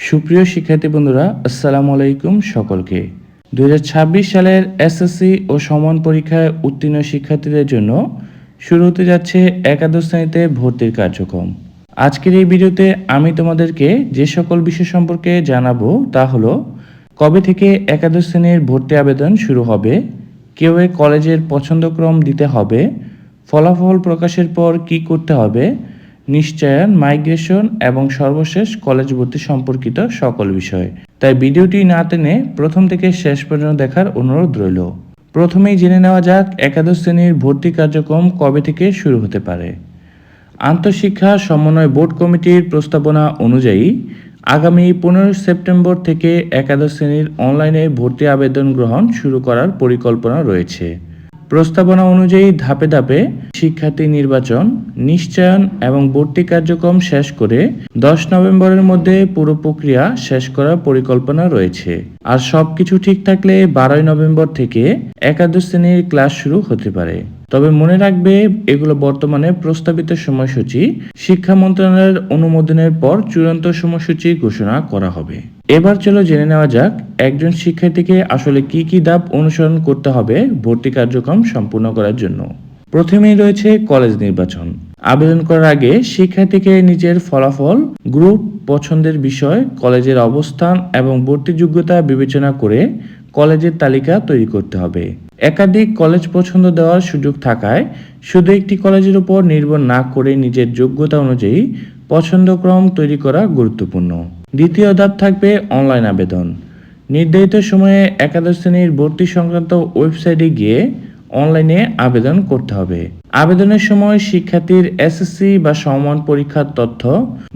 সুপ্রিয় শিক্ষার্থী বন্ধুরা, আসসালামু আলাইকুম সকলকে। 2026 সালের এসএসসি ও সমান পরীক্ষায় উত্তীর্ণ শিক্ষার্থীদের জন্য শুরু হতে যাচ্ছে একাদশ শ্রেণীতে ভর্তির কার্যক্রম। আজকের এই ভিডিওতে আমি তোমাদেরকে যে সকল বিষয় সম্পর্কে জানাবো তা হলো কবে থেকে একাদশ শ্রেণীর ভর্তি আবেদন শুরু হবে, কিভাবে কলেজের পছন্দক্রম দিতে হবে, ফলাফল প্রকাশের পর কি করতে হবে, নিশ্চয়ন, মাইগ্রেশন এবং সর্বশেষ কলেজ ভর্তি সম্পর্কিত সকল বিষয়। তাই ভিডিওটি না টেনে প্রথম থেকে শেষ পর্যন্ত দেখার অনুরোধ রইল। প্রথমেই জেনে নেওয়া যাক একাদশ শ্রেণীর ভর্তি কার্যক্রম কবে থেকে শুরু হতে পারে। আন্তঃশিক্ষা সমন্বয় বোর্ড কমিটির প্রস্তাবনা অনুযায়ী আগামী 15 সেপ্টেম্বর থেকে একাদশ শ্রেণীর অনলাইনে ভর্তি আবেদন গ্রহণ শুরু করার পরিকল্পনা রয়েছে। প্রস্তাবনা অনুযায়ী ধাপে ধাপে শিক্ষার্থী নির্বাচন, নিশ্চয়ন এবং ভর্তি কার্যক্রম শেষ করে 10 নভেম্বরের মধ্যে পুরো প্রক্রিয়া শেষ করার পরিকল্পনা রয়েছে। আর সবকিছু ঠিক থাকলে 12 নভেম্বর থেকে একাদশ শ্রেণীর ক্লাস শুরু হতে পারে। তবে মনে রাখবে, এগুলো বর্তমানে প্রস্তাবিত সময়সূচি, শিক্ষা মন্ত্রণালয়ের অনুমোদনের পর চূড়ান্ত সময়সূচি ঘোষণা করা হবে। এবার চলো জেনে নেওয়া যাক একজন শিক্ষার্থীকে আসলে কি কি ধাপ অনুসরণ করতে হবে ভর্তি কার্যক্রম সম্পূর্ণ করার জন্য। প্রথমেই রয়েছে কলেজ নির্বাচন। আবেদন করার আগে শিক্ষার্থীকে নিজের ফলাফল, গ্রুপ, পছন্দের বিষয়, কলেজের অবস্থান এবং ভর্তি যোগ্যতা বিবেচনা করে কলেজের তালিকা তৈরি করতে হবে। একাধিক কলেজ পছন্দ দেওয়ার সুযোগ থাকায় শুধু একটি কলেজের উপর নির্ভর না করে নিজের যোগ্যতা অনুযায়ী পছন্দক্রম তৈরি করা গুরুত্বপূর্ণ। দ্বিতীয় ধাপ থাকবে অনলাইন আবেদন। নির্ধারিত সময়ে একাদশ শ্রেণীর ভর্তি সংক্রান্ত ওয়েবসাইটে গিয়ে অনলাইনে আবেদন করতে হবে। আবেদনের সময় শিক্ষার্থীর এসএসসি বা সমমান পরীক্ষার তথ্য,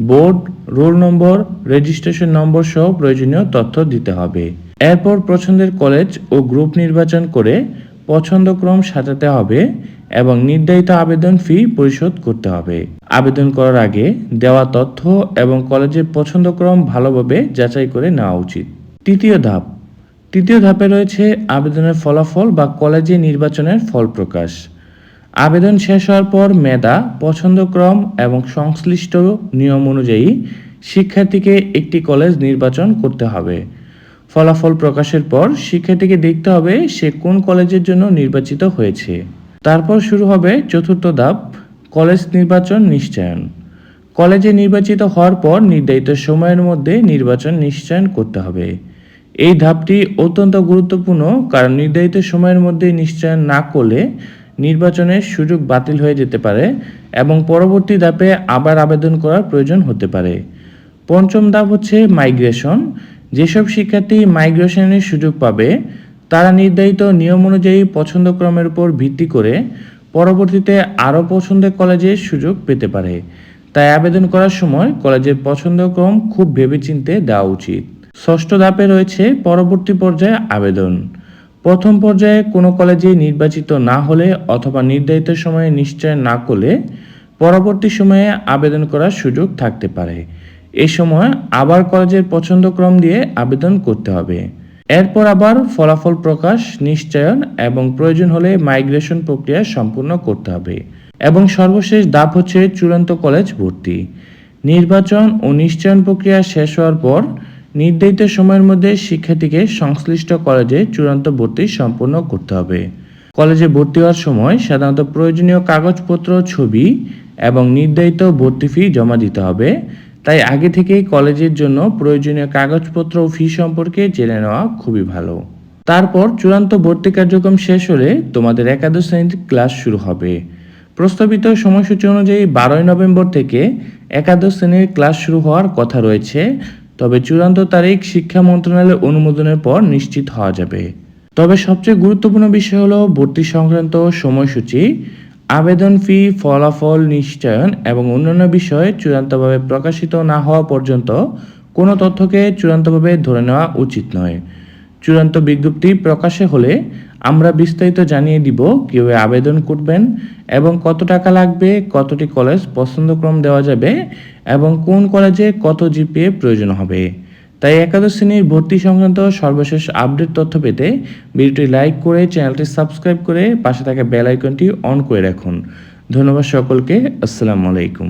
board, roll number, registration number সহ প্রয়োজনীয় তথ্য দিতে হবে। এরপর পছন্দের কলেজ ও গ্রুপ নির্বাচন করে পছন্দক্রম সাজাতে হবে এবং নির্ধারিত আবেদন ফি পরিশোধ করতে হবে। আবেদন করার আগে দেওয়া তথ্য এবং কলেজের পছন্দক্রম ভালোভাবে যাচাই করে নেওয়া উচিত। তৃতীয় ধাপে রয়েছে আবেদনের ফলাফল বা কলেজে নির্বাচনের ফল প্রকাশ। আবেদন শেষ হওয়ার পর মেধা, পছন্দক্রম এবং সংশ্লিষ্ট নিয়ম অনুযায়ী শিক্ষার্থীকে একটি কলেজ নির্বাচন করতে হবে। ফলাফল প্রকাশের পর শিক্ষার্থীকে দেখতে হবে সে কোন কলেজের জন্য নির্বাচিত হয়েছে। তারপর শুরু হবে চতুর্থ ধাপ, কলেজ নির্বাচন নিশ্চয়ন। কলেজে নির্বাচিত হওয়ার পর নির্ধারিত সময়ের মধ্যে নির্বাচন নিশ্চয়ন করতে হবে। এই ধাপটি অত্যন্ত গুরুত্বপূর্ণ, কারণ নির্ধারিত সময়ের মধ্যে নিশ্চয়ন না করলে নির্বাচনের সুযোগ বাতিল হয়ে যেতে পারে এবং পরবর্তী ধাপে আবার আবেদন করার প্রয়োজন হতে পারে। পঞ্চম ধাপ হচ্ছে মাইগ্রেশন। যেসব শিক্ষার্থী মাইগ্রেশনের সুযোগ পাবে তারা নির্ধারিত নিয়ম অনুযায়ী পছন্দক্রমের উপর ভিত্তি করে পরবর্তীতে আরও পছন্দের কলেজের সুযোগ পেতে পারে। তাই আবেদন করার সময় কলেজের পছন্দক্রম খুব ভেবেচিন্তে দেওয়া উচিত। ষষ্ঠ ধাপে রয়েছে পরবর্তী পর্যায়ে আবেদন। প্রথম পর্যায়ে কোনো কলেজে নির্বাচিত না হলে অথবা নির্ধারিত সময়ে নিশ্চয় না করলে পরবর্তী সময়ে আবেদন করার সুযোগ থাকতে পারে। এই সময় আবার কলেজের পছন্দক্রম দিয়ে আবেদন করতে হবে। এরপর আবার ফলাফল প্রকাশ, নিশ্চয়ন এবং প্রয়োজন হলে মাইগ্রেশন প্রক্রিয়া সম্পূর্ণ করতে হবে। এবং সর্বশেষ ধাপ হচ্ছে চূড়ান্ত কলেজ ভর্তি। নির্বাচন ও নিশ্চয়ন প্রক্রিয়া শেষ হওয়ার পর নির্ধারিত সময়ের মধ্যে শিক্ষার্থীকে সংশ্লিষ্ট কলেজে চূড়ান্ত ভর্তি সম্পূর্ণ করতে হবে। কলেজে ভর্তি হওয়ার সময় সাধারণত প্রয়োজনীয় কাগজপত্র, ছবি এবং নির্ধারিত ভর্তি ফি জমা দিতে হবে। তাই আগে থেকেই কলেজের জন্য প্রয়োজনীয় কাগজপত্র ও ফি সম্পর্কে জেনে নেওয়া খুবই ভালো। তারপর চূড়ান্ত ভর্তি কার্যক্রম শেষ হলে তোমাদের একাদশ শ্রেণীর ক্লাস শুরু হবে। প্রস্তাবিত সময়সূচি অনুযায়ী 12 নভেম্বর থেকে একাদশ শ্রেণীর ক্লাস শুরু হওয়ার কথা রয়েছে, তবে চূড়ান্ত তারিখ শিক্ষা মন্ত্রণালয়ের অনুমোদনের পর নিশ্চিত হওয়া যাবে। তবে সবচেয়ে গুরুত্বপূর্ণ বিষয় হলো ভর্তি সংক্রান্ত সময়সূচি, আবেদন ফি, ফলাফল, নিশ্চয়ন এবং অন্যান্য বিষয় চূড়ান্তভাবে প্রকাশিত না হওয়া পর্যন্ত কোনো তথ্যকে চূড়ান্তভাবে ধরে নেওয়া উচিত নয়। চূড়ান্ত বিজ্ঞপ্তি প্রকাশে হলে আমরা বিস্তারিত জানিয়ে দিব কিভাবে আবেদন করবেন এবং কত টাকা লাগবে, কতটি কলেজ পছন্দক্রম দেওয়া যাবে এবং কোন কলেজে কত জিপিএ প্রয়োজন হবে। তাই একাদশ শ্রেণীর ভর্তি সংক্রান্ত সর্বশেষ আপডেট তথ্য পেতে ভিডিওটি লাইক করে চ্যানেলটি সাবস্ক্রাইব করে পাশে থাকা বেল আইকনটি অন করে রাখুন। ধন্যবাদ সকলকে। আসসালামু আলাইকুম।